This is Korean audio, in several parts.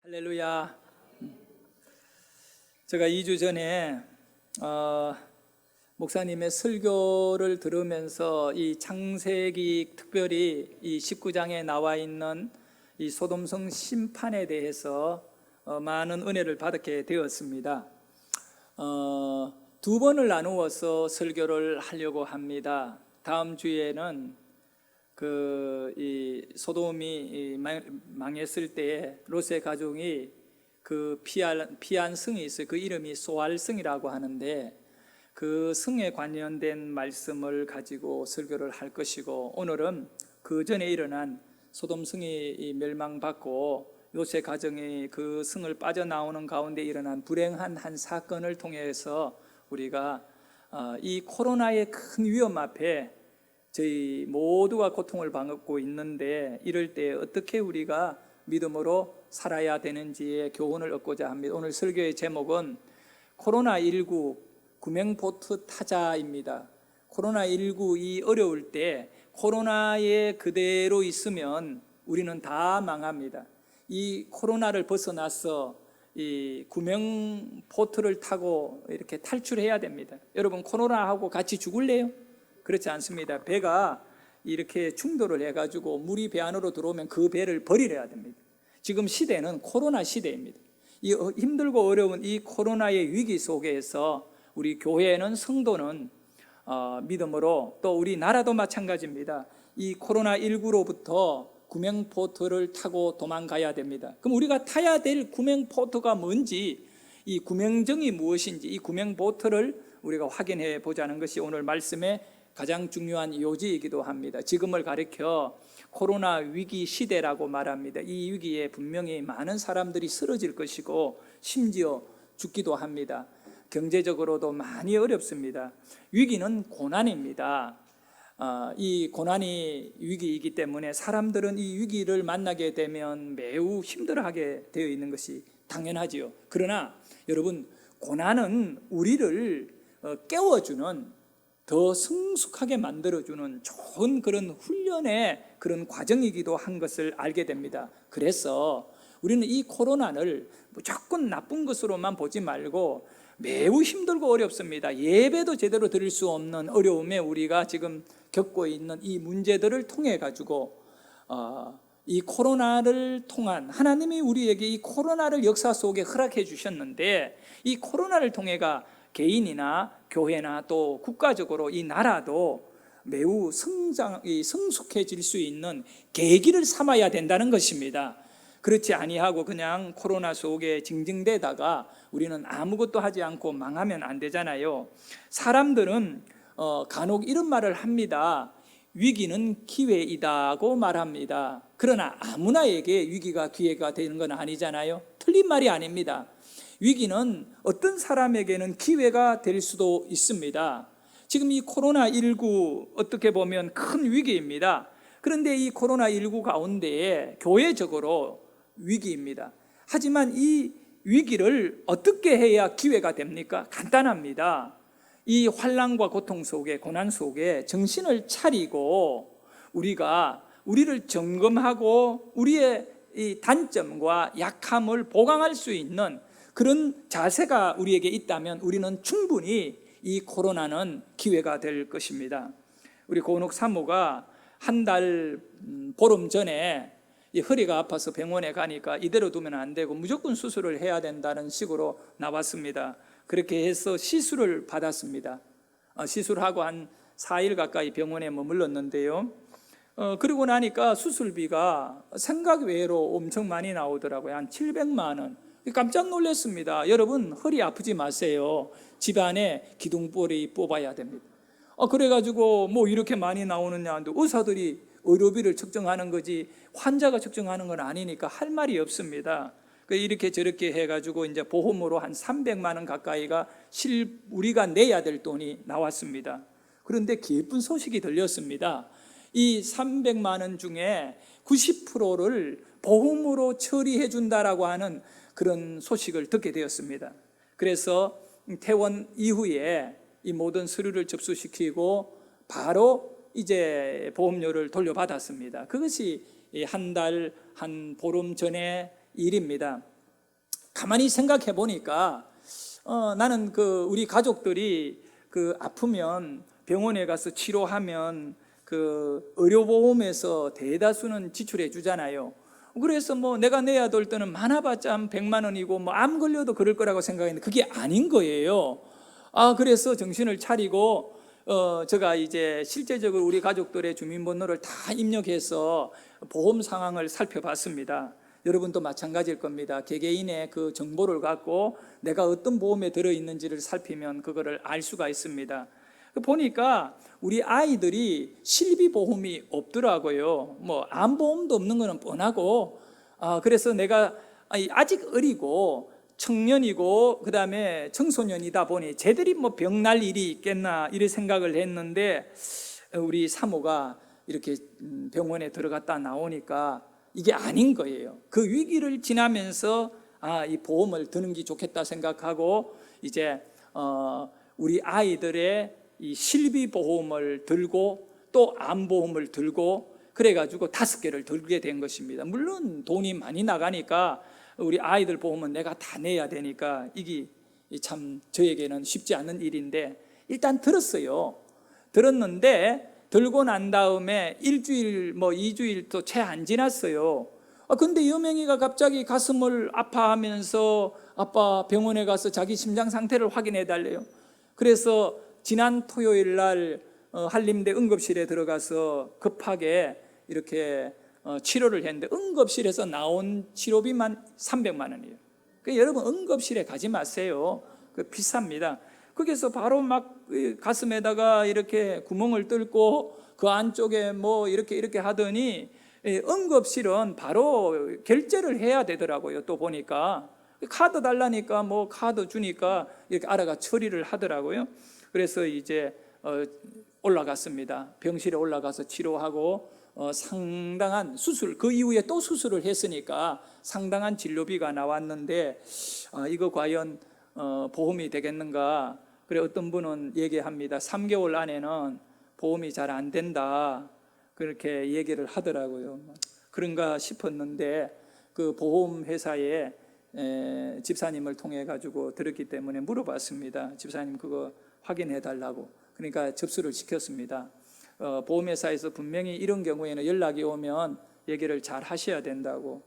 할렐루야. 제가 2주 전에 목사님의 설교를 들으면서 이 창세기, 특별히 이 19장에 나와 있는 이 소돔성 심판에 대해서 많은 은혜를 받게 되었습니다. 두 번을 나누어서 설교를 하려고 합니다. 다음 주에는 이 소돔이 망했을 때에 롯의 가족이 그 피한 성이 있어요. 그 이름이 소알성이라고 하는데 그 성에 관련된 말씀을 가지고 설교를 할 것이고, 오늘은 그 전에 일어난 소돔성이 멸망받고 롯의 가정이 그 성을 빠져나오는 가운데 일어난 불행한 한 사건을 통해서 우리가 이 코로나의 큰 위험 앞에 저희 모두가 고통을 받고 있는데, 이럴 때 어떻게 우리가 믿음으로 살아야 되는지의 교훈을 얻고자 합니다. 오늘 설교의 제목은 코로나19 구명보트 타자입니다. 코로나19 이 어려울 때 코로나에 그대로 있으면 우리는 다 망합니다. 이 코로나를 벗어나서 이 구명보트를 타고 이렇게 탈출해야 됩니다. 여러분, 코로나하고 같이 죽을래요? 그렇지 않습니다. 배가 이렇게 충돌을 해가지고 물이 배 안으로 들어오면 그 배를 버리려야 됩니다. 지금 시대는 코로나 시대입니다. 이 힘들고 어려운 이 코로나의 위기 속에서 우리 교회는, 성도는 믿음으로, 또 우리 나라도 마찬가지입니다. 이 코로나19로부터 구명보트를 타고 도망가야 됩니다. 그럼 우리가 타야 될 구명보트가 뭔지, 이 구명정이 무엇인지, 이 구명보트를 우리가 확인해 보자는 것이 오늘 말씀의 가장 중요한 요지이기도 합니다. 지금을 가리켜 코로나 위기 시대라고 말합니다. 이 위기에 분명히 많은 사람들이 쓰러질 것이고 심지어 죽기도 합니다. 경제적으로도 많이 어렵습니다. 위기는 고난입니다. 이 고난이 위기이기 때문에 사람들은 이 위기를 만나게 되면 매우 힘들어하게 되어 있는 것이 당연하지요. 그러나 여러분, 고난은 우리를 깨워주는, 더 성숙하게 만들어주는 좋은 그런 훈련의 그런 과정이기도 한 것을 알게 됩니다. 그래서 우리는 이 코로나를 무조건 나쁜 것으로만 보지 말고, 매우 힘들고 어렵습니다. 예배도 제대로 드릴 수 없는 어려움에 우리가 지금 겪고 있는 이 문제들을 통해 가지고 이 코로나를 통한, 하나님이 우리에게 이 코로나를 역사 속에 허락해 주셨는데, 이 코로나를 통해가 개인이나 교회나 또 국가적으로 이 나라도 매우 성숙해질 수 있는 계기를 삼아야 된다는 것입니다. 그렇지 아니하고 그냥 코로나 속에 징징대다가 우리는 아무것도 하지 않고 망하면 안 되잖아요. 사람들은 간혹 이런 말을 합니다. 위기는 기회이다고 말합니다. 그러나 아무나에게 위기가 기회가 되는 건 아니잖아요. 틀린 말이 아닙니다. 위기는 어떤 사람에게는 기회가 될 수도 있습니다. 지금 이 코로나19 어떻게 보면 큰 위기입니다. 그런데 이 코로나19 가운데에 교회적으로 위기입니다. 하지만 이 위기를 어떻게 해야 기회가 됩니까? 간단합니다. 이 환난과 고통 속에, 고난 속에 정신을 차리고 우리를 점검하고 우리의 이 단점과 약함을 보강할 수 있는 그런 자세가 우리에게 있다면 우리는 충분히 이 코로나는 기회가 될 것입니다. 우리 고은옥 사모가 한 달 보름 전에 이 허리가 아파서 병원에 가니까 이대로 두면 안 되고 무조건 수술을 해야 된다는 식으로 나왔습니다. 그렇게 해서 시술을 받았습니다. 시술하고 한 4일 가까이 병원에 머물렀는데요. 그러고 나니까 수술비가 생각 외로 엄청 많이 나오더라고요. 한 700만 원. 깜짝 놀랐습니다. 여러분, 허리 아프지 마세요. 집안에 기둥뿌리 뽑아야 됩니다. 그래가지고 뭐 이렇게 많이 나오느냐, 의사들이 의료비를 측정하는 거지 환자가 측정하는 건 아니니까 할 말이 없습니다. 이렇게 저렇게 해가지고 이제 보험으로 한 300만 원 가까이가 우리가 내야 될 돈이 나왔습니다. 그런데 기쁜 소식이 들렸습니다. 이 300만 원 중에 90%를 보험으로 처리해 준다라고 하는 그런 소식을 듣게 되었습니다. 그래서 퇴원 이후에 이 모든 서류를 접수시키고 바로 이제 보험료를 돌려받았습니다. 그것이 한 보름 전의 일입니다. 가만히 생각해 보니까 나는 우리 가족들이 아프면 병원에 가서 치료하면 의료보험에서 대다수는 지출해 주잖아요. 그래서 내가 내야 될 때는 많아봤자 100만 원이고 암 걸려도 그럴 거라고 생각했는데 그게 아닌 거예요. 그래서 정신을 차리고 제가 이제 실제적으로 우리 가족들의 주민번호를 다 입력해서 보험 상황을 살펴봤습니다. 여러분도 마찬가지일 겁니다. 개개인의 그 정보를 갖고 내가 어떤 보험에 들어있는지를 살피면 그거를 알 수가 있습니다. 보니까 우리 아이들이 실비보험이 없더라고요. 암보험도 없는 거는 뻔하고, 그래서 내가 아직 어리고 청년이고 그다음에 청소년이다 보니 쟤들이 병날 일이 있겠나 이런 생각을 했는데, 우리 사모가 이렇게 병원에 들어갔다 나오니까 이게 아닌 거예요. 그 위기를 지나면서 이 보험을 드는 게 좋겠다 생각하고 이제 우리 아이들의 이 실비보험을 들고 또 암보험을 들고 그래가지고 5개를 들게 된 것입니다. 물론 돈이 많이 나가니까 우리 아이들 보험은 내가 다 내야 되니까 이게 참 저에게는 쉽지 않은 일인데 일단 들었어요. 들었는데 들고 난 다음에 일주일 2주일도 채 안 지났어요. 근데 여명이가 갑자기 가슴을 아파하면서 아빠 병원에 가서 자기 심장 상태를 확인해 달래요. 그래서 지난 토요일 날 한림대 응급실에 들어가서 급하게 이렇게 치료를 했는데 응급실에서 나온 치료비만 300만 원이에요. 그러니까 여러분 응급실에 가지 마세요. 비쌉니다. 거기서 바로 막 가슴에다가 이렇게 구멍을 뚫고 그 안쪽에 이렇게 하더니 응급실은 바로 결제를 해야 되더라고요. 또 보니까 카드 달라니까 카드 주니까 이렇게 알아가 처리를 하더라고요. 그래서 이제 올라갔습니다. 병실에 올라가서 치료하고 상당한 수술, 그 이후에 또 수술을 했으니까 상당한 진료비가 나왔는데 이거 과연 보험이 되겠는가? 그래 어떤 분은 얘기합니다. 3개월 안에는 보험이 잘 안 된다 그렇게 얘기를 하더라고요. 그런가 싶었는데 그 보험회사에 집사님을 통해 가지고 들었기 때문에 물어봤습니다. 집사님 그거 확인해 달라고. 그러니까 접수를 시켰습니다. 보험회사에서 분명히 이런 경우에는 연락이 오면 얘기를 잘 하셔야 된다고.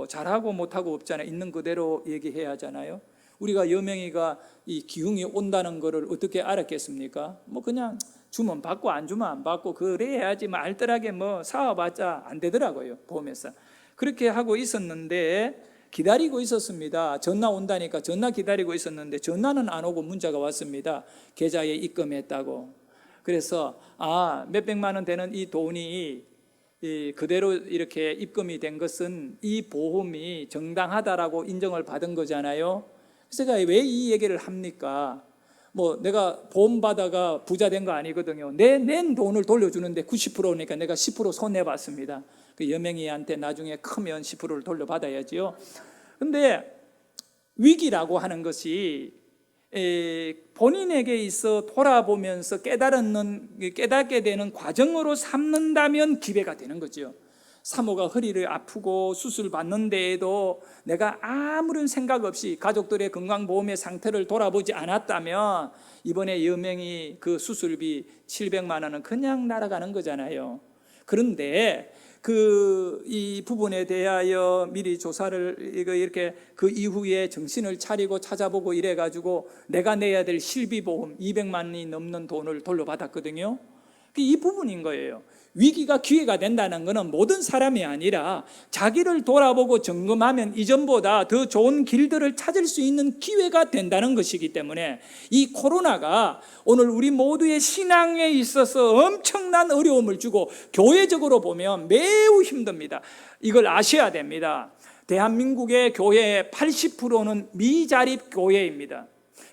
잘하고 못하고 없잖아요. 있는 그대로 얘기해야 하잖아요. 우리가 여명이가 이 기흉이 온다는 거를 어떻게 알았겠습니까? 그냥 주면 받고 안 주면 안 받고 그래야지 알뜰하게 사와봤자 안 되더라고요. 보험회사. 그렇게 하고 있었는데 기다리고 있었습니다. 전화 온다니까 전화 기다리고 있었는데 전화는 안 오고 문자가 왔습니다. 계좌에 입금했다고. 그래서 몇백만 원 되는 이 돈이 그대로 이렇게 입금이 된 것은 이 보험이 정당하다라고 인정을 받은 거잖아요. 그래서 제가 왜 이 얘기를 합니까? 내가 보험 받아가 부자 된 거 아니거든요. 낸 돈을 돌려주는데 90%니까 내가 10% 손해봤습니다. 그 여명이한테 나중에 크면 10%를 돌려받아야지요. 근데 위기라고 하는 것이 본인에게 있어 돌아보면서 깨닫게 되는 과정으로 삼는다면 기회가 되는 거죠. 사모가 허리를 아프고 수술 받는데에도 내가 아무런 생각 없이 가족들의 건강보험의 상태를 돌아보지 않았다면 이번에 여명이 그 수술비 700만 원은 그냥 날아가는 거잖아요. 그런데 이 부분에 대하여 미리 조사를 이렇게 그 이후에 정신을 차리고 찾아보고 이래가지고 내가 내야 될 실비보험 200만 원이 넘는 돈을 돌려받았거든요. 이 부분인 거예요. 위기가 기회가 된다는 것은 모든 사람이 아니라 자기를 돌아보고 점검하면 이전보다 더 좋은 길들을 찾을 수 있는 기회가 된다는 것이기 때문에 이 코로나가 오늘 우리 모두의 신앙에 있어서 엄청난 어려움을 주고 교회적으로 보면 매우 힘듭니다. 이걸 아셔야 됩니다. 대한민국의 교회의 80%는 미자립 교회입니다.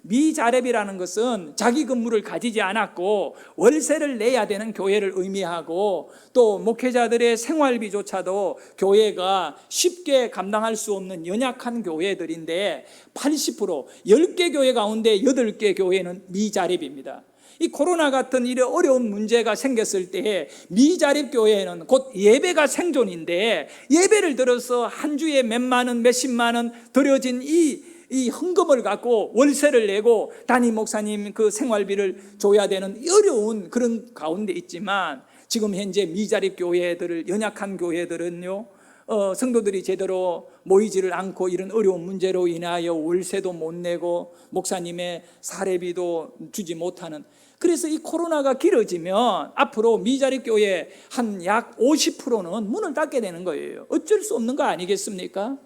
미자립이라는 것은 자기 건물을 가지지 않았고 월세를 내야 되는 교회를 의미하고 또 목회자들의 생활비조차도 교회가 쉽게 감당할 수 없는 연약한 교회들인데 80% 10개 교회 가운데 8개 교회는 미자립입니다. 이 코로나 같은 이런 어려운 문제가 생겼을 때에 미자립교회는 곧 예배가 생존인데, 예배를 들어서 한 주에 몇만 원, 몇십만 원 들여진 이 헌금을 갖고 월세를 내고 담임 목사님 그 생활비를 줘야 되는 어려운 그런 가운데 있지만, 지금 현재 미자립교회들을, 연약한 교회들은요, 성도들이 제대로 모이지를 않고 이런 어려운 문제로 인하여 월세도 못 내고 목사님의 사례비도 주지 못하는, 그래서 이 코로나가 길어지면 앞으로 미자립교회 한 약 50%는 문을 닫게 되는 거예요. 어쩔 수 없는 거 아니겠습니까?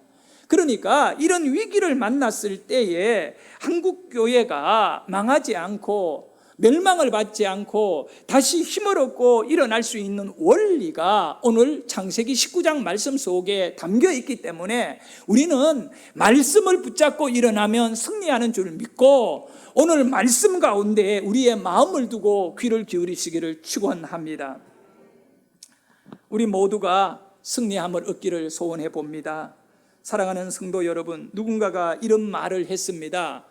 그러니까 이런 위기를 만났을 때에 한국교회가 망하지 않고 멸망을 받지 않고 다시 힘을 얻고 일어날 수 있는 원리가 오늘 창세기 19장 말씀 속에 담겨 있기 때문에, 우리는 말씀을 붙잡고 일어나면 승리하는 줄 믿고 오늘 말씀 가운데 우리의 마음을 두고 귀를 기울이시기를 축원합니다. 우리 모두가 승리함을 얻기를 소원해 봅니다. 사랑하는 성도 여러분, 누군가가 이런 말을 했습니다.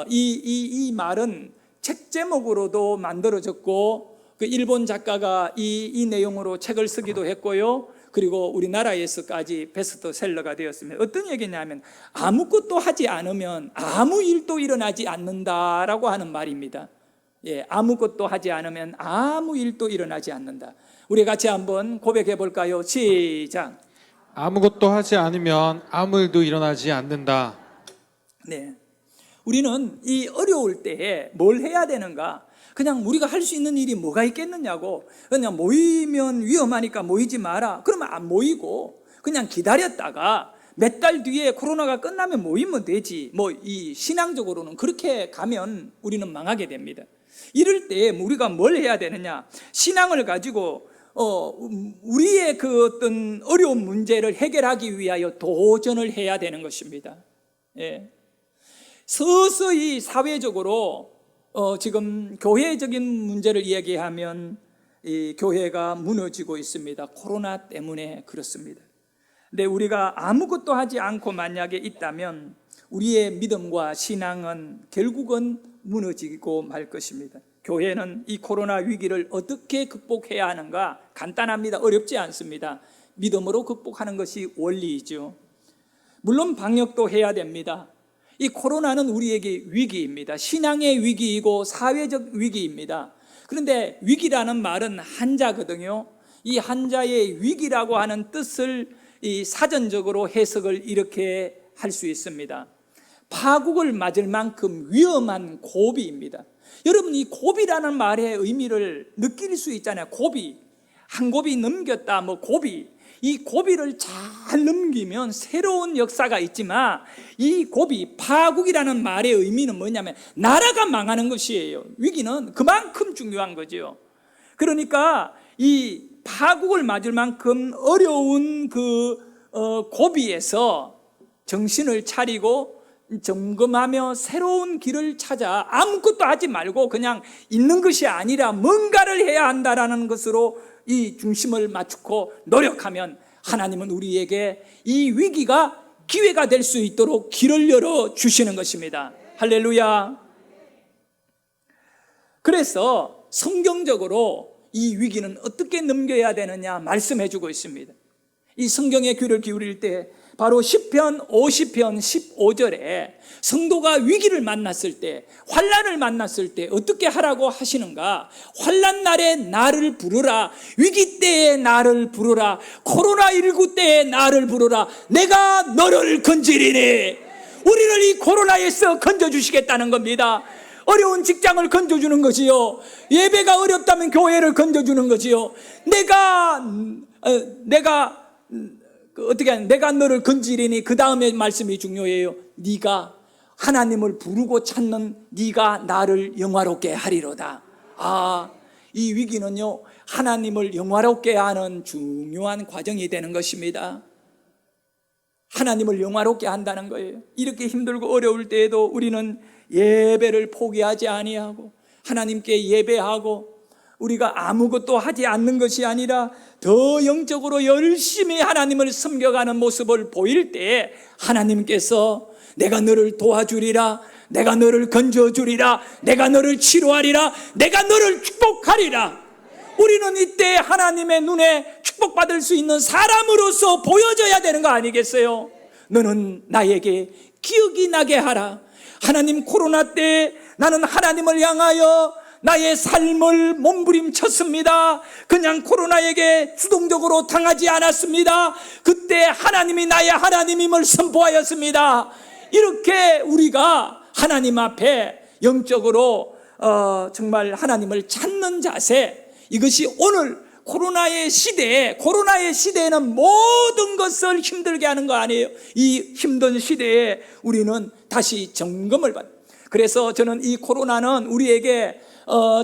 이 말은 책 제목으로도 만들어졌고, 그 일본 작가가 이 내용으로 책을 쓰기도 했고요. 그리고 우리나라에서까지 베스트셀러가 되었습니다. 어떤 얘기냐면, 아무것도 하지 않으면 아무 일도 일어나지 않는다라고 하는 말입니다. 예, 아무것도 하지 않으면 아무 일도 일어나지 않는다. 우리 같이 한번 고백해 볼까요? 시작. 아무것도 하지 않으면 아무 일도 일어나지 않는다. 네. 우리는 이 어려울 때에 뭘 해야 되는가? 그냥 우리가 할 수 있는 일이 뭐가 있겠느냐고. 그냥 모이면 위험하니까 모이지 마라. 그러면 안 모이고 그냥 기다렸다가 몇 달 뒤에 코로나가 끝나면 모이면 되지. 이 신앙적으로는 그렇게 가면 우리는 망하게 됩니다. 이럴 때 우리가 뭘 해야 되느냐? 신앙을 가지고 우리의 그 어떤 어려운 문제를 해결하기 위하여 도전을 해야 되는 것입니다. 예. 서서히 사회적으로 지금 교회적인 문제를 이야기하면 이 교회가 무너지고 있습니다. 코로나 때문에 그렇습니다. 근데 우리가 아무것도 하지 않고 만약에 있다면 우리의 믿음과 신앙은 결국은 무너지고 말 것입니다. 교회는 이 코로나 위기를 어떻게 극복해야 하는가? 간단합니다. 어렵지 않습니다. 믿음으로 극복하는 것이 원리이죠. 물론 방역도 해야 됩니다. 이 코로나는 우리에게 위기입니다. 신앙의 위기이고 사회적 위기입니다. 그런데 위기라는 말은 한자거든요. 이 한자의 위기라고 하는 뜻을 이 사전적으로 해석을 이렇게 할 수 있습니다. 파국을 맞을 만큼 위험한 고비입니다. 여러분, 이 고비라는 말의 의미를 느낄 수 있잖아요. 고비, 한 고비 넘겼다, 고비. 이 고비를 잘 넘기면 새로운 역사가 있지만, 이 고비, 파국이라는 말의 의미는 뭐냐면 나라가 망하는 것이에요. 위기는 그만큼 중요한 거죠. 그러니까 이 파국을 맞을 만큼 어려운 그 고비에서 정신을 차리고 점검하며 새로운 길을 찾아 아무것도 하지 말고 그냥 있는 것이 아니라 뭔가를 해야 한다라는 것으로 이 중심을 맞추고 노력하면 하나님은 우리에게 이 위기가 기회가 될 수 있도록 길을 열어 주시는 것입니다. 할렐루야. 그래서 성경적으로 이 위기는 어떻게 넘겨야 되느냐 말씀해 주고 있습니다. 이 성경의 귀를 기울일 때 바로 시편 50편 15절에 성도가 위기를 만났을 때, 환난을 만났을 때 어떻게 하라고 하시는가? 환난 날에 나를 부르라. 위기 때에 나를 부르라. 코로나19 때에 나를 부르라. 내가 너를 건지리니. 우리를 이 코로나에서 건져주시겠다는 겁니다. 어려운 직장을 건져주는 것이요, 예배가 어렵다면 교회를 건져주는 것이요, 내가 너를 건지리니. 그 다음에 말씀이 중요해요. 네가 하나님을 부르고 찾는 네가 나를 영화롭게 하리로다. 이 위기는요, 하나님을 영화롭게 하는 중요한 과정이 되는 것입니다. 하나님을 영화롭게 한다는 거예요. 이렇게 힘들고 어려울 때에도 우리는 예배를 포기하지 아니하고 하나님께 예배하고, 우리가 아무것도 하지 않는 것이 아니라 더 영적으로 열심히 하나님을 섬겨가는 모습을 보일 때 하나님께서 내가 너를 도와주리라, 내가 너를 건져주리라. 내가 너를 치료하리라. 내가 너를 축복하리라. 우리는 이때 하나님의 눈에 축복받을 수 있는 사람으로서 보여져야 되는 거 아니겠어요? 너는 나에게 기억이 나게 하라. 하나님, 코로나 때 나는 하나님을 향하여 나의 삶을 몸부림쳤습니다. 그냥 코로나에게 주동적으로 당하지 않았습니다. 그때 하나님이 나의 하나님임을 선포하였습니다. 이렇게 우리가 하나님 앞에 영적으로 정말 하나님을 찾는 자세, 이것이 오늘 코로나의 시대에는 모든 것을 힘들게 하는 거 아니에요. 이 힘든 시대에 우리는 다시 점검을 받아요. 그래서 저는 이 코로나는 우리에게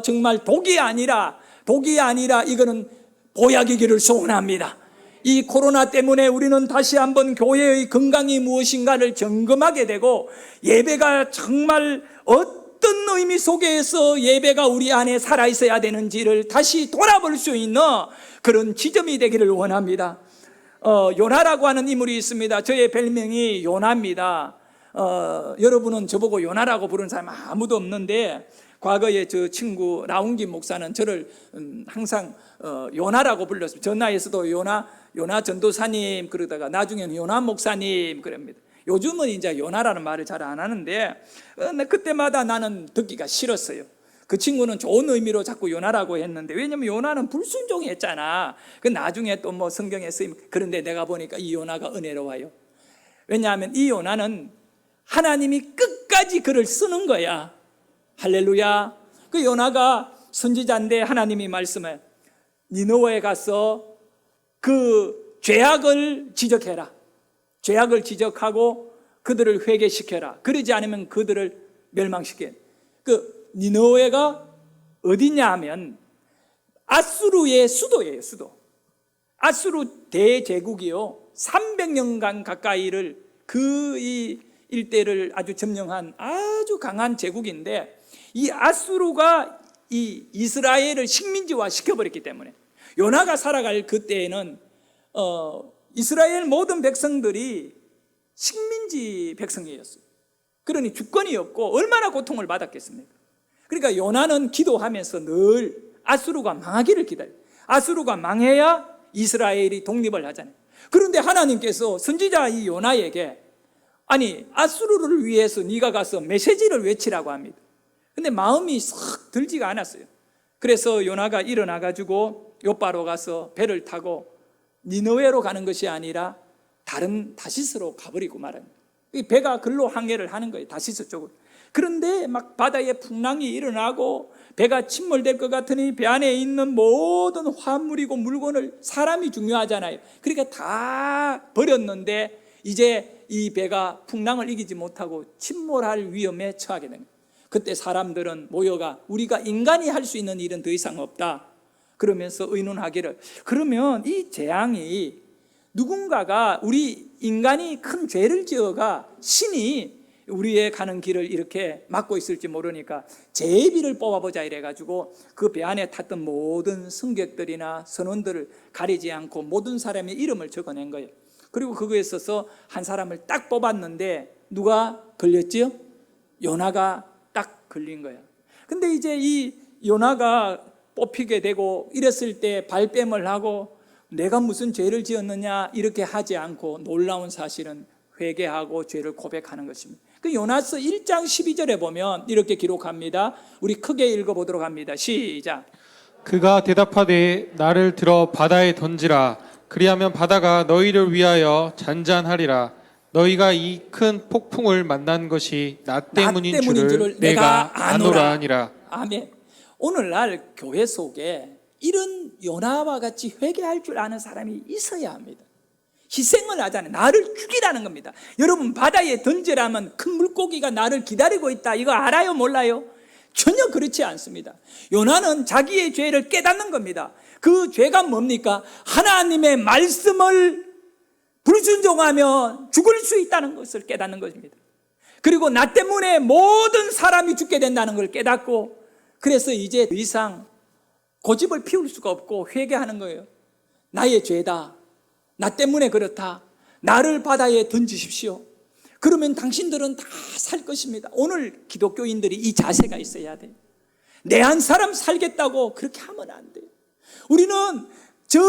정말 독이 아니라 이거는 보약이기를 소원합니다. 이 코로나 때문에 우리는 다시 한번 교회의 건강이 무엇인가를 점검하게 되고, 예배가 정말 어떤 의미 속에서 예배가 우리 안에 살아있어야 되는지를 다시 돌아볼 수 있는 그런 지점이 되기를 원합니다. 요나라고 하는 인물이 있습니다. 저의 별명이 요나입니다. 여러분은 저보고 요나라고 부르는 사람 아무도 없는데, 과거에 저 친구 라운기 목사는 저를 항상 요나라고 불렀습니다. 전화에서도 요나 전도사님 그러다가 나중에는 요나 목사님 그럽니다. 요즘은 이제 요나라는 말을 잘 안 하는데, 그때마다 나는 듣기가 싫었어요. 그 친구는 좋은 의미로 자꾸 요나라고 했는데, 왜냐면 요나는 불순종했잖아. 그 나중에 또 뭐 성경에 쓰임. 그런데 내가 보니까 이 요나가 은혜로워요. 왜냐하면 이 요나는 하나님이 끝까지 그를 쓰는 거야. 할렐루야. 그 요나가 선지자인데 하나님이 말씀해, 니느웨에 가서 그 죄악을 지적해라. 죄악을 지적하고 그들을 회개시켜라. 그러지 않으면 그들을 멸망시켜. 그 니느웨가 어디냐 하면 아수르의 수도예요. 수도. 아수르 대제국이요, 300년간 가까이를 그 이 일대를 아주 점령한 아주 강한 제국인데, 이 아수르가 이 이스라엘을 식민지화 시켜버렸기 때문에, 요나가 살아갈 그때에는 이스라엘 모든 백성들이 식민지 백성이었어요. 그러니 주권이 없고 얼마나 고통을 받았겠습니까? 그러니까 요나는 기도하면서 늘 아수르가 망하기를 기다려요. 아수르가 망해야 이스라엘이 독립을 하잖아요. 그런데 하나님께서 선지자 이 요나에게, 아니 아수르를 위해서 네가 가서 메시지를 외치라고 합니다. 근데 마음이 썩 들지가 않았어요. 그래서 요나가 일어나가지고 요바로 가서 배를 타고 니느웨로 가는 것이 아니라 다른 다시스로 가버리고 말합니다. 배가 글로 항해를 하는 거예요, 다시스 쪽으로. 그런데 막 바다에 풍랑이 일어나고 배가 침몰될 것 같으니 배 안에 있는 모든 화물이고 물건을, 사람이 중요하잖아요. 그러니까 다 버렸는데 이제 이 배가 풍랑을 이기지 못하고 침몰할 위험에 처하게 됩니다. 그때 사람들은 모여가 우리가 인간이 할 수 있는 일은 더 이상 없다 그러면서 의논하기를, 그러면 이 재앙이 누군가가, 우리 인간이 큰 죄를 지어가 신이 우리의 가는 길을 이렇게 막고 있을지 모르니까 제비를 뽑아보자 이래가지고 그 배 안에 탔던 모든 승객들이나 선원들을 가리지 않고 모든 사람의 이름을 적어낸 거예요. 그리고 그거에 있어서 한 사람을 딱 뽑았는데 누가 걸렸지요? 요나가 딱 걸린 거야. 근데 이제 이 요나가 뽑히게 되고 이랬을 때 발뺌을 하고 내가 무슨 죄를 지었느냐 이렇게 하지 않고, 놀라운 사실은 회개하고 죄를 고백하는 것입니다. 그 요나서 1장 12절에 보면 이렇게 기록합니다. 우리 크게 읽어보도록 합니다. 시작. 그가 대답하되 나를 들어 바다에 던지라. 그리하면 바다가 너희를 위하여 잔잔하리라. 너희가 이 큰 폭풍을 만난 것이 나 때문인 줄을 내가 아노라 하니라. 아멘. 오늘날 교회 속에 이런 요나와 같이 회개할 줄 아는 사람이 있어야 합니다. 희생을 하잖아요. 나를 죽이라는 겁니다. 여러분, 바다에 던지라면 큰 물고기가 나를 기다리고 있다, 이거 알아요? 몰라요? 전혀 그렇지 않습니다. 요나는 자기의 죄를 깨닫는 겁니다. 그 죄가 뭡니까? 하나님의 말씀을 불순종하면 죽을 수 있다는 것을 깨닫는 것입니다. 그리고 나 때문에 모든 사람이 죽게 된다는 걸 깨닫고, 그래서 이제 더 이상 고집을 피울 수가 없고 회개하는 거예요. 나의 죄다, 나 때문에 그렇다, 나를 바다에 던지십시오. 그러면 당신들은 다 살 것입니다. 오늘 기독교인들이 이 자세가 있어야 돼요. 내 한 사람 살겠다고 그렇게 하면 안 돼요. 우리는 저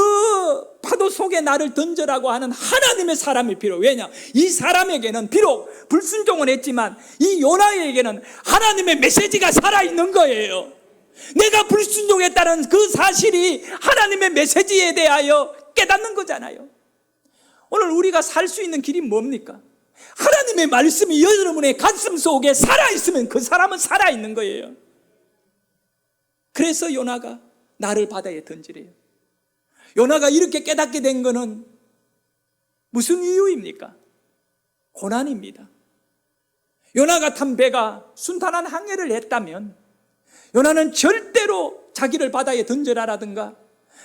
파도 속에 나를 던져라고 하는 하나님의 사람이 필요해요. 왜냐? 이 사람에게는 비록 불순종은 했지만 이 요나에게는 하나님의 메시지가 살아있는 거예요. 내가 불순종했다는 그 사실이 하나님의 메시지에 대하여 깨닫는 거잖아요. 오늘 우리가 살 수 있는 길이 뭡니까? 하나님의 말씀이 여러분의 가슴 속에 살아있으면 그 사람은 살아있는 거예요. 그래서 요나가 나를 바다에 던지래요. 요나가 이렇게 깨닫게 된 거는 무슨 이유입니까? 고난입니다. 요나가 탄 배가 순탄한 항해를 했다면 요나는 절대로 자기를 바다에 던져라라든가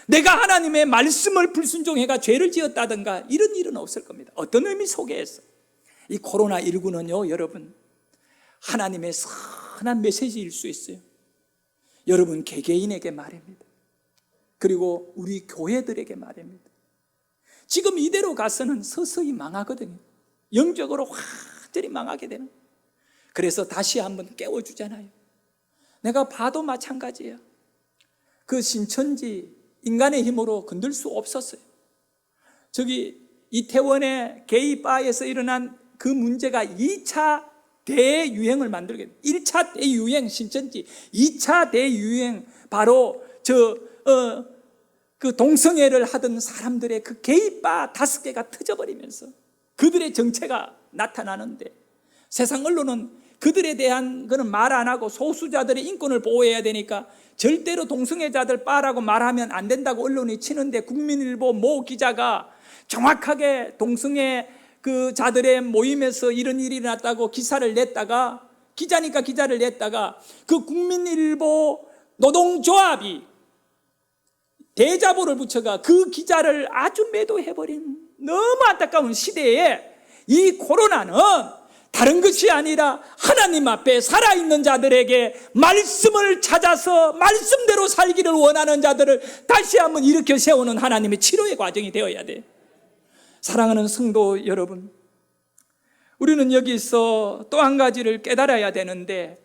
내가 하나님의 말씀을 불순종해가 죄를 지었다든가 이런 일은 없을 겁니다. 어떤 의미 속에서 이 코로나19는요 여러분 하나님의 선한 메시지일 수 있어요. 여러분 개개인에게 말입니다. 그리고 우리 교회들에게 말입니다. 지금 이대로 가서는 서서히 망하거든요. 영적으로 완전히 망하게 되는. 그래서 다시 한번 깨워주잖아요. 내가 봐도 마찬가지야. 그 신천지 인간의 힘으로 건들 수 없었어요. 저기 이태원의 게이바에서 일어난 그 문제가 2차 대유행을 만들게 돼요. 1차 대유행 신천지, 2차 대유행 바로 그 동성애를 하던 사람들의 그 게이바 5개가 터져버리면서 그들의 정체가 나타나는데 세상 언론은 그들에 대한 거는 말 안 하고 소수자들의 인권을 보호해야 되니까 절대로 동성애자들 바라고 말하면 안 된다고 언론이 치는데 국민일보 모 기자가 정확하게 동성애 그 자들의 모임에서 이런 일이 났다고 기사를 냈다가 기자니까 기자를 냈다가 그 국민일보 노동조합이 대자보를 붙여가 그 기자를 아주 매도해버린 너무 안타까운 시대에 이 코로나는 다른 것이 아니라 하나님 앞에 살아있는 자들에게 말씀을 찾아서 말씀대로 살기를 원하는 자들을 다시 한번 일으켜 세우는 하나님의 치료의 과정이 되어야 돼. 사랑하는 성도 여러분, 우리는 여기서 또 한 가지를 깨달아야 되는데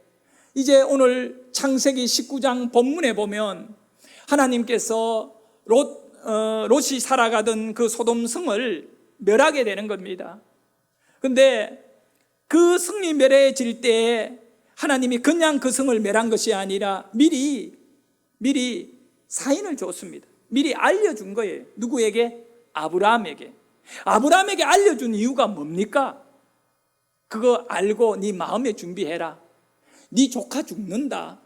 이제 오늘 창세기 19장 본문에 보면 하나님께서 롯이 살아가던 그 소돔성을 멸하게 되는 겁니다. 그런데 그 성이 멸해질 때 하나님이 그냥 그 성을 멸한 것이 아니라 미리 사인을 줬습니다. 미리 알려준 거예요. 누구에게? 아브라함에게. 아브라함에게 알려준 이유가 뭡니까? 그거 알고 네 마음에 준비해라. 네 조카 죽는다.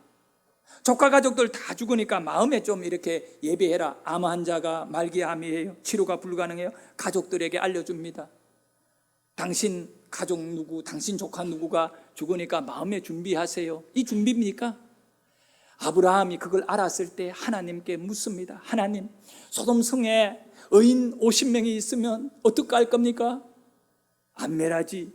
조카 가족들 다 죽으니까 마음에 좀 이렇게 예비해라. 암 환자가 말기암이에요. 치료가 불가능해요. 가족들에게 알려줍니다. 당신 가족 누구, 당신 조카 누구가 죽으니까 마음에 준비하세요. 이 준비입니까? 아브라함이 그걸 알았을 때 하나님께 묻습니다. 하나님, 소돔성에 의인 50명이 있으면 어떻게 할 겁니까? 안 멸하지.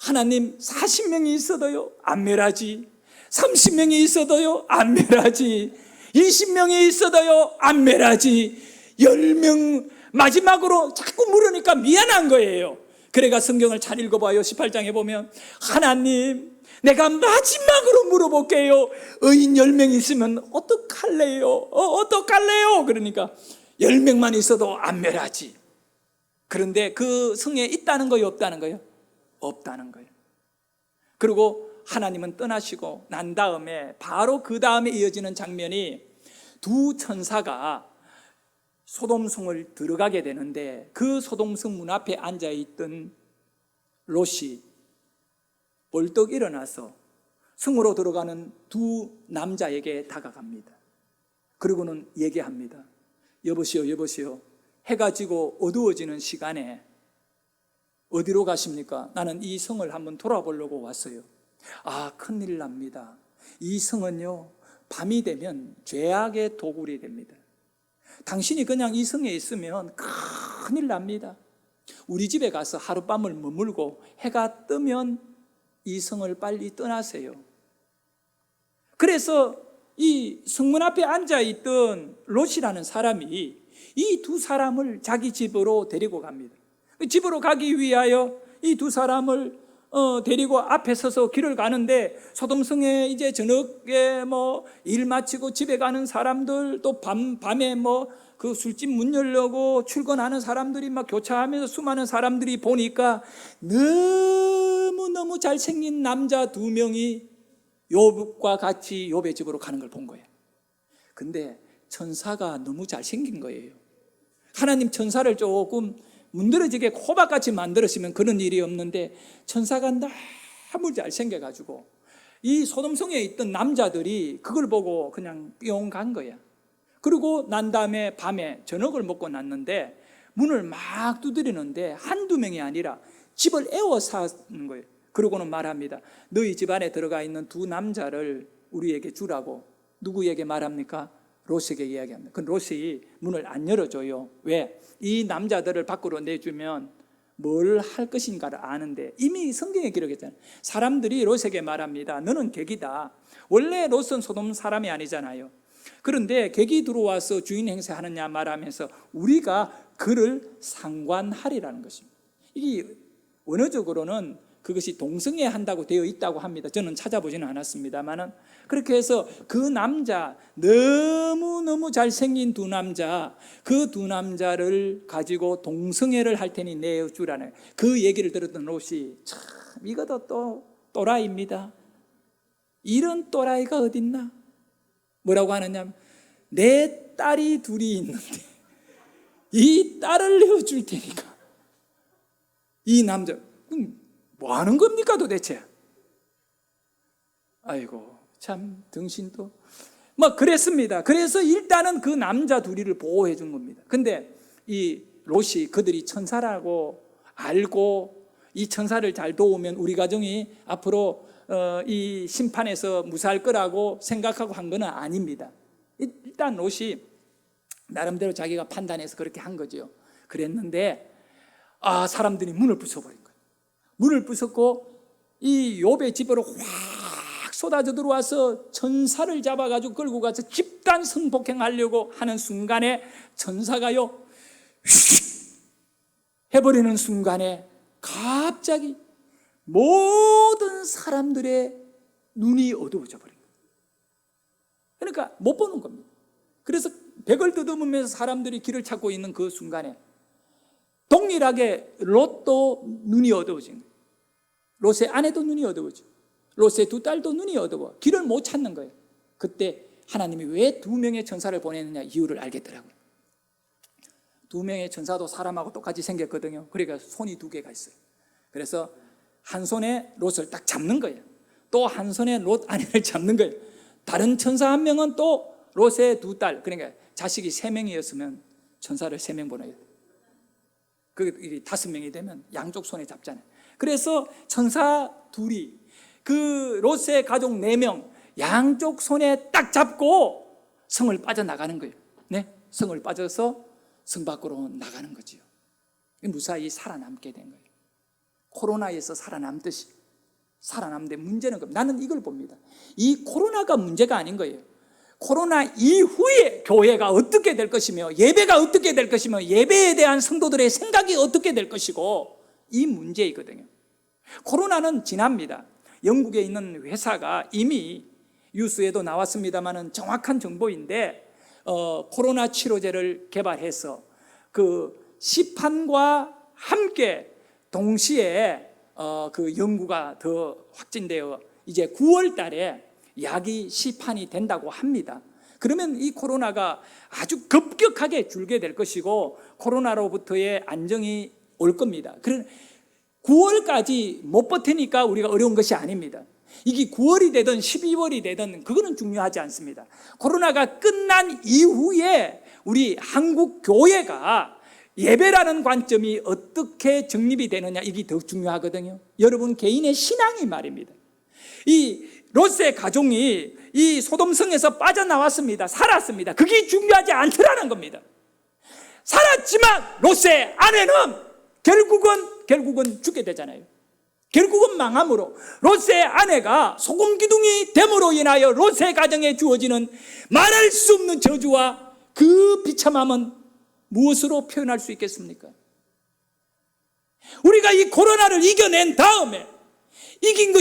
하나님, 40명이 있어도요? 안 멸하지. 30명이 있어도요? 안 멸하지. 20명이 있어도요? 안 멸하지. 10명 마지막으로 자꾸 물으니까 미안한 거예요. 그래가 성경을 잘 읽어봐요. 18장에 보면 하나님, 내가 마지막으로 물어볼게요. 의인 10명 있으면 어떡할래요? 어떡할래요? 그러니까 10명만 있어도 안 멸하지. 그런데 그 성에 있다는 거예요? 없다는 거예요? 없다는 거예요. 그리고 하나님은 떠나시고 난 다음에 바로 그 다음에 이어지는 장면이 두 천사가 소돔성을 들어가게 되는데 그 소돔성 문 앞에 앉아있던 롯이 벌떡 일어나서 성으로 들어가는 두 남자에게 다가갑니다. 그리고는 얘기합니다. 여보시오, 해가 지고 어두워지는 시간에 어디로 가십니까? 나는 이 성을 한번 돌아보려고 왔어요. 아, 큰일 납니다. 이 성은요, 밤이 되면 죄악의 도굴이 됩니다. 당신이 그냥 이 성에 있으면 큰일 납니다. 우리 집에 가서 하룻밤을 머물고 해가 뜨면 이 성을 빨리 떠나세요. 그래서 이 성문 앞에 앉아있던 롯이라는 사람이 이 두 사람을 자기 집으로 데리고 갑니다. 집으로 가기 위하여 이 두 사람을 데리고 앞에 서서 길을 가는데 소돔성에 이제 저녁에 뭐 일 마치고 집에 가는 사람들, 또 밤에 뭐 그 술집 문 열려고 출근하는 사람들이 막 교차하면서 수많은 사람들이 보니까 너무너무 잘생긴 남자 두 명이 욥과 같이 욥의 집으로 가는 걸 본 거예요. 근데 천사가 너무 잘생긴 거예요. 하나님 천사를 조금 문드러지게 호박같이 만들었으면 그런 일이 없는데 천사가 너무 잘생겨가지고 이 소돔성에 있던 남자들이 그걸 보고 그냥 뿅 간 거야. 그리고 난 다음에 밤에 저녁을 먹고 났는데 문을 막 두드리는데 한두 명이 아니라 집을 에워싸는 거예요. 그러고는 말합니다. 너희 집 안에 들어가 있는 두 남자를 우리에게 주라고. 누구에게 말합니까? 롯에게 이야기합니다. 그 롯이 문을 안 열어줘요. 왜? 이 남자들을 밖으로 내주면 뭘 할 것인가를 아는데 이미 성경에 기록했잖아요. 사람들이 롯에게 말합니다. 너는 객이다. 원래 롯은 소돔 사람이 아니잖아요. 그런데 객이 들어와서 주인 행세하느냐 말하면서 우리가 그를 상관하리라는 것입니다. 이게 원어적으로는 그것이 동성애 한다고 되어 있다고 합니다. 저는 찾아보지는 않았습니다만은 그렇게 해서 그 남자, 너무너무 잘생긴 두 남자, 그 두 남자를 가지고 동성애를 할 테니 내어주라는 그 얘기를 들었던 롯이 참 이것도 또 또라이입니다. 이런 또라이가 어딨나? 뭐라고 하느냐? 내 딸이 둘이 있는데 이 딸을 내어줄 테니까. 이 남자 뭐 하는 겁니까 도대체? 아이고 참 등신도 뭐 그랬습니다. 그래서 일단은 그 남자 둘이를 보호해 준 겁니다. 근데 이 롯이 그들이 천사라고 알고 이 천사를 잘 도우면 우리 가정이 앞으로 이 심판에서 무사할 거라고 생각하고 한 건 아닙니다. 일단 롯이 나름대로 자기가 판단해서 그렇게 한 거죠. 그랬는데 사람들이 문을 부숴버린 거예요. 문을 부쉈고 이 욥의 집으로 확 쏟아져 들어와서 천사를 잡아가지고 끌고 가서 집단 성폭행하려고 하는 순간에 천사가요 해버리는 순간에 갑자기 모든 사람들의 눈이 어두워져 버린 거예요. 그러니까 못 보는 겁니다. 그래서 벽을 더듬으면서 사람들이 길을 찾고 있는 그 순간에 동일하게 롯도 눈이 어두워진 거예요. 롯의 아내도 눈이 어두워지고 롯의 두 딸도 눈이 어두워 길을 못 찾는 거예요. 그때 하나님이 왜 두 명의 천사를 보내느냐 이유를 알겠더라고요. 두 명의 천사도 사람하고 똑같이 생겼거든요. 그러니까 손이 두 개가 있어요. 그래서 한 손에 롯을 딱 잡는 거예요. 또 한 손에 롯 아내를 잡는 거예요. 다른 천사 한 명은 또 롯의 두 딸, 그러니까 자식이 3명이었으면 천사를 3명 보내야 돼요. 그게 5명이 되면 양쪽 손에 잡잖아요. 그래서 천사 둘이 그 롯의 가족 4명 양쪽 손에 딱 잡고 성을 빠져나가는 거예요. 네? 성을 빠져서 성 밖으로 나가는 거지요. 무사히 살아남게 된 거예요. 코로나에서 살아남듯이 살아남는데 문제는 나는 이걸 봅니다. 이 코로나가 문제가 아닌 거예요. 코로나 이후에 교회가 어떻게 될 것이며 예배가 어떻게 될 것이며 예배에 대한 성도들의 생각이 어떻게 될 것이고 이 문제이거든요. 코로나는 지납니다. 영국에 있는 회사가 이미 뉴스에도 나왔습니다만은 정확한 정보인데 코로나 치료제를 개발해서 그 시판과 함께 동시에 그 연구가 더 확진되어 이제 9월 달에 약이 시판이 된다고 합니다. 그러면 이 코로나가 아주 급격하게 줄게 될 것이고 코로나로부터의 안정이 올 겁니다. 9월까지 못 버티니까 우리가 어려운 것이 아닙니다. 이게 9월이 되든 12월이 되든 그거는 중요하지 않습니다. 코로나가 끝난 이후에 우리 한국 교회가 예배라는 관점이 어떻게 정립이 되느냐 이게 더 중요하거든요. 여러분 개인의 신앙이 말입니다. 이 롯의 가족이 이 소돔성에서 빠져나왔습니다. 살았습니다. 그게 중요하지 않더라는 겁니다. 살았지만 롯의 아내는 결국은 죽게 되잖아요. 결국은 망함으로 롯의 아내가 소금기둥이 됨으로 인하여 롯의 가정에 주어지는 말할 수 없는 저주와 그 비참함은 무엇으로 표현할 수 있겠습니까? 우리가 이 코로나를 이겨낸 다음에 이긴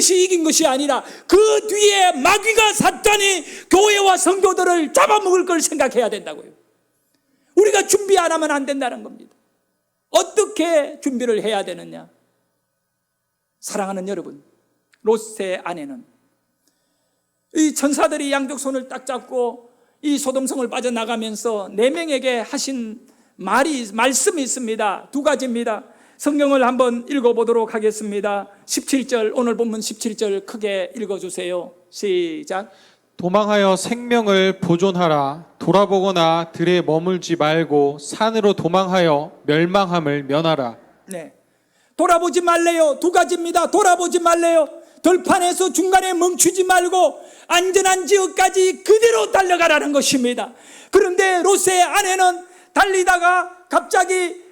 것이 아니라 그 뒤에 마귀가 사탄이 교회와 성도들을 잡아먹을 걸 생각해야 된다고요. 우리가 준비 안 하면 안 된다는 겁니다. 어떻게 준비를 해야 되느냐? 사랑하는 여러분, 롯의 아내는 이 천사들이 양쪽 손을 딱 잡고 이 소돔성을 빠져나가면서 4명에게 하신 말씀이 있습니다. 2가지입니다. 성경을 한번 읽어보도록 하겠습니다. 17절, 오늘 본문 17절 크게 읽어주세요. 시작. 도망하여 생명을 보존하라. 돌아보거나 들에 머물지 말고 산으로 도망하여 멸망함을 면하라. 네, 돌아보지 말래요. 2가지입니다. 돌아보지 말래요. 들판에서 중간에 멈추지 말고 안전한 지역까지 그대로 달려가라는 것입니다. 그런데 롯의 아내는 달리다가 갑자기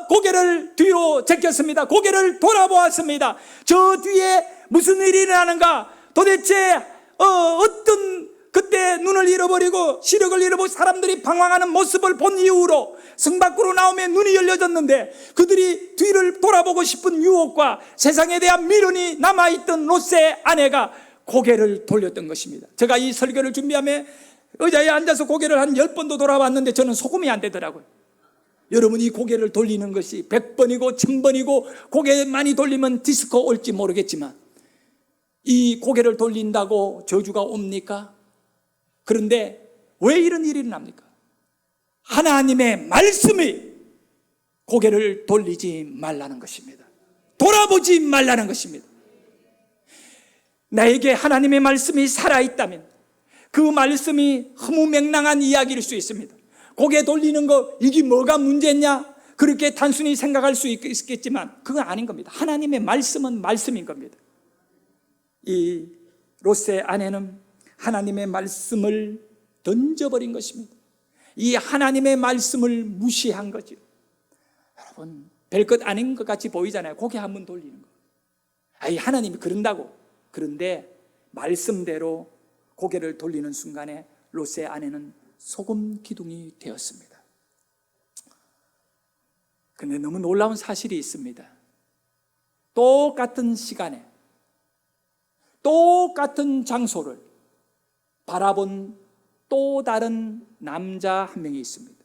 고개를 뒤로 제꼈습니다. 고개를 돌아보았습니다. 저 뒤에 무슨 일이 일어나는가? 도대체 어떤 그때 눈을 잃어버리고 시력을 잃어버리고 사람들이 방황하는 모습을 본 이후로 성 밖으로 나오면 눈이 열려졌는데 그들이 뒤를 돌아보고 싶은 유혹과 세상에 대한 미련이 남아있던 롯의 아내가 고개를 돌렸던 것입니다. 제가 이 설교를 준비하며 의자에 앉아서 고개를 한 10번도 돌아봤는데 저는 소금이 안 되더라고요. 여러분이 고개를 돌리는 것이 100번이고 1000번이고 고개 많이 돌리면 디스코 올지 모르겠지만 이 고개를 돌린다고 저주가 옵니까? 그런데 왜 이런 일이 일어납니까? 하나님의 말씀이 고개를 돌리지 말라는 것입니다. 돌아보지 말라는 것입니다. 나에게 하나님의 말씀이 살아있다면 그 말씀이 허무맹랑한 이야기일 수 있습니다. 고개 돌리는 거 이게 뭐가 문제냐? 그렇게 단순히 생각할 수 있겠지만 그건 아닌 겁니다. 하나님의 말씀은 말씀인 겁니다. 이 롯의 아내는 하나님의 말씀을 던져버린 것입니다. 이 하나님의 말씀을 무시한 거죠. 여러분, 별것 아닌 것 같이 보이잖아요. 고개 한번 돌리는 거. 아이, 하나님이 그런다고. 그런데 말씀대로 고개를 돌리는 순간에 롯의 아내는 소금 기둥이 되었습니다. 그런데 너무 놀라운 사실이 있습니다. 똑같은 시간에 똑같은 장소를 바라본 또 다른 남자 한 명이 있습니다.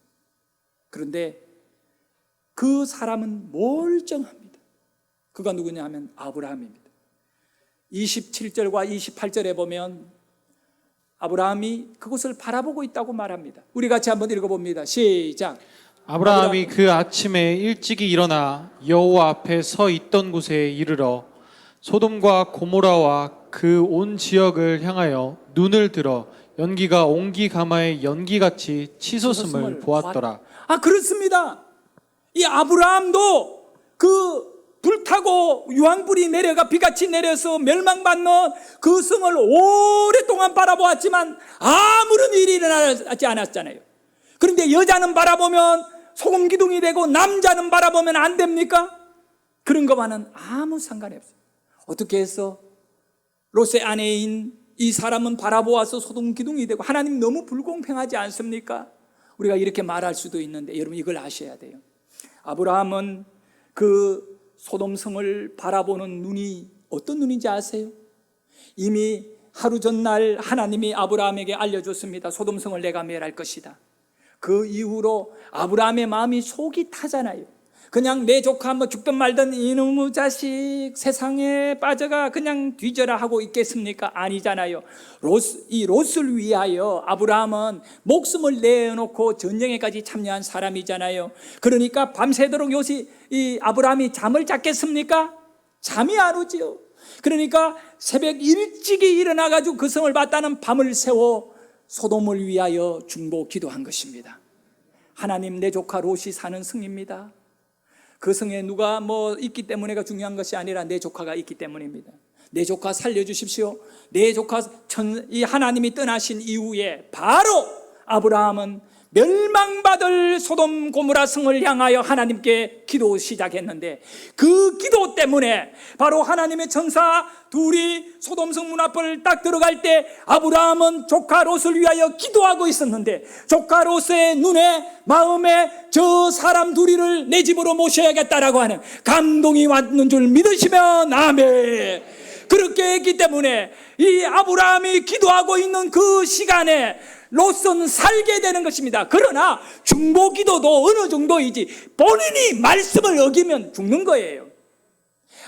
그런데 그 사람은 멀쩡합니다. 그가 누구냐 하면 아브라함입니다. 27절과 28절에 보면 아브라함이 그곳을 바라보고 있다고 말합니다. 우리 같이 한번 읽어봅니다. 시작. 아브라함이 그 아침에 일찍이 일어나 여호와 앞에 서 있던 곳에 이르러 소돔과 고모라와 그 온 지역을 향하여 눈을 들어 연기가 옹기 가마의 연기같이 치솟음을 보았더라. 그렇습니다. 이 아브라함도 그 불타고 유황불이 내려가 비같이 내려서 멸망받는 그 성을 오랫동안 바라보았지만 아무런 일이 일어나지 않았잖아요. 그런데 여자는 바라보면 소금 기둥이 되고 남자는 바라보면 안 됩니까? 그런 것과는 아무 상관이 없어요. 어떻게 해서 롯의 아내인 이 사람은 바라보아서 소금 기둥이 되고 하나님 너무 불공평하지 않습니까? 우리가 이렇게 말할 수도 있는데 여러분 이걸 아셔야 돼요. 아브라함은 그 소돔성을 바라보는 눈이 어떤 눈인지 아세요? 이미 하루 전날 하나님이 아브라함에게 알려줬습니다. 소돔성을 내가 멸할 것이다. 그 이후로 아브라함의 마음이 속이 타잖아요. 그냥 내 조카 뭐 죽든 말든 이놈의 자식 세상에 빠져가 그냥 뒤져라 하고 있겠습니까? 아니잖아요. 이 롯을 위하여 아브라함은 목숨을 내놓고 전쟁에까지 참여한 사람이잖아요. 그러니까 밤새도록 이 아브라함이 잠을 잤겠습니까? 잠이 안 오지요. 그러니까 새벽 일찍이 일어나가지고 그 성을 봤다는 밤을 새워 소돔을 위하여 중보 기도한 것입니다. 하나님, 내 조카 롯이 사는 성입니다. 그 성에 누가 뭐 있기 때문에가 중요한 것이 아니라 내 조카가 있기 때문입니다. 내 조카 살려주십시오. 내 조카 이 하나님이 떠나신 이후에 바로 아브라함은 멸망받을 소돔 고모라 성을 향하여 하나님께 기도 시작했는데 그 기도 때문에 바로 하나님의 천사 둘이 소돔 성 문 앞을 딱 들어갈 때 아브라함은 조카 롯을 위하여 기도하고 있었는데 조카 롯의 눈에 마음에 저 사람 둘이를 내 집으로 모셔야겠다라고 하는 감동이 왔는 줄 믿으시면 아멘. 그렇게 했기 때문에 이 아브라함이 기도하고 있는 그 시간에 롯은 살게 되는 것입니다. 그러나 중보 기도도 어느 정도이지 본인이 말씀을 어기면 죽는 거예요.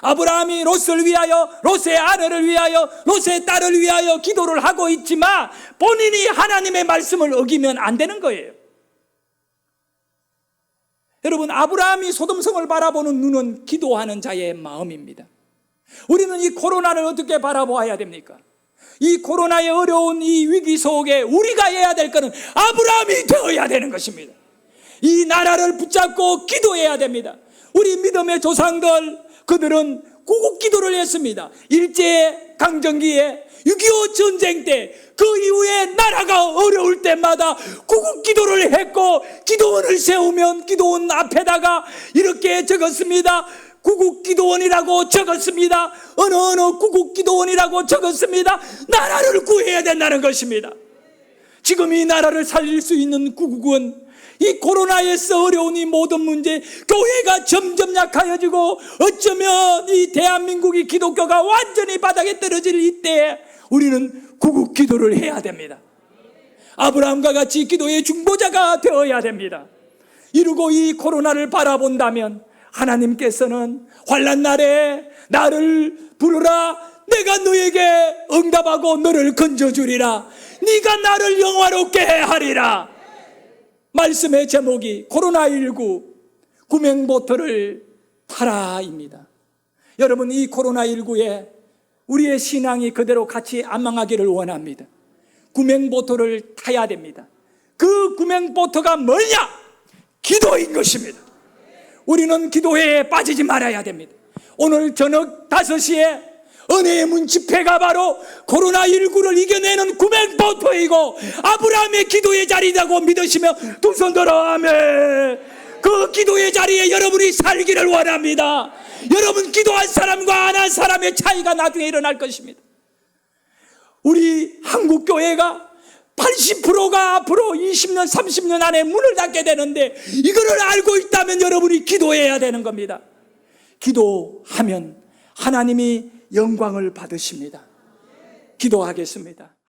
아브라함이 롯을 위하여, 롯의 아내를 위하여, 롯의 딸을 위하여 기도를 하고 있지만 본인이 하나님의 말씀을 어기면 안 되는 거예요. 여러분, 아브라함이 소돔성을 바라보는 눈은 기도하는 자의 마음입니다. 우리는 이 코로나를 어떻게 바라보아야 됩니까? 이 코로나의 어려운 이 위기 속에 우리가 해야 될 것은 아브라함이 되어야 되는 것입니다. 이 나라를 붙잡고 기도해야 됩니다. 우리 믿음의 조상들, 그들은 구국 기도를 했습니다. 일제강점기에 6.25 전쟁 때, 그 이후에 나라가 어려울 때마다 구국 기도를 했고, 기도원을 세우면 기도원 앞에다가 이렇게 적었습니다. 구국 기도원이라고 적었습니다. 어느 구국 기도원이라고 적었습니다. 나라를 구해야 된다는 것입니다. 지금 이 나라를 살릴 수 있는 구국은 이 코로나에서 어려운 이 모든 문제, 교회가 점점 약해지고 어쩌면 이 대한민국이 기독교가 완전히 바닥에 떨어질 이때에 우리는 구국 기도를 해야 됩니다. 아브라함과 같이 기도의 중보자가 되어야 됩니다. 이러고 이 코로나를 바라본다면 하나님께서는 환난 날에 나를 부르라, 내가 너에게 응답하고 너를 건져주리라, 네가 나를 영화롭게 하리라. 말씀의 제목이 코로나19 구명보트를 타라입니다. 여러분, 이 코로나19에 우리의 신앙이 그대로 같이 안 망하기를 원합니다. 구명보트를 타야 됩니다. 그 구명보트가 뭐냐? 기도인 것입니다. 우리는 기도회에 빠지지 말아야 됩니다. 오늘 저녁 5시에 은혜의 문 집회가 바로 코로나19를 이겨내는 구명보트이고 아브라함의 기도의 자리라고 믿으시며 두 손 들어 아멘. 그 기도의 자리에 여러분이 살기를 원합니다. 여러분, 기도한 사람과 안 한 사람의 차이가 나중에 일어날 것입니다. 우리 한국교회가 80%가 앞으로 20년 30년 안에 문을 닫게 되는데 이거를 알고 있다면 여러분이 기도해야 되는 겁니다. 기도하면 하나님이 영광을 받으십니다. 기도하겠습니다.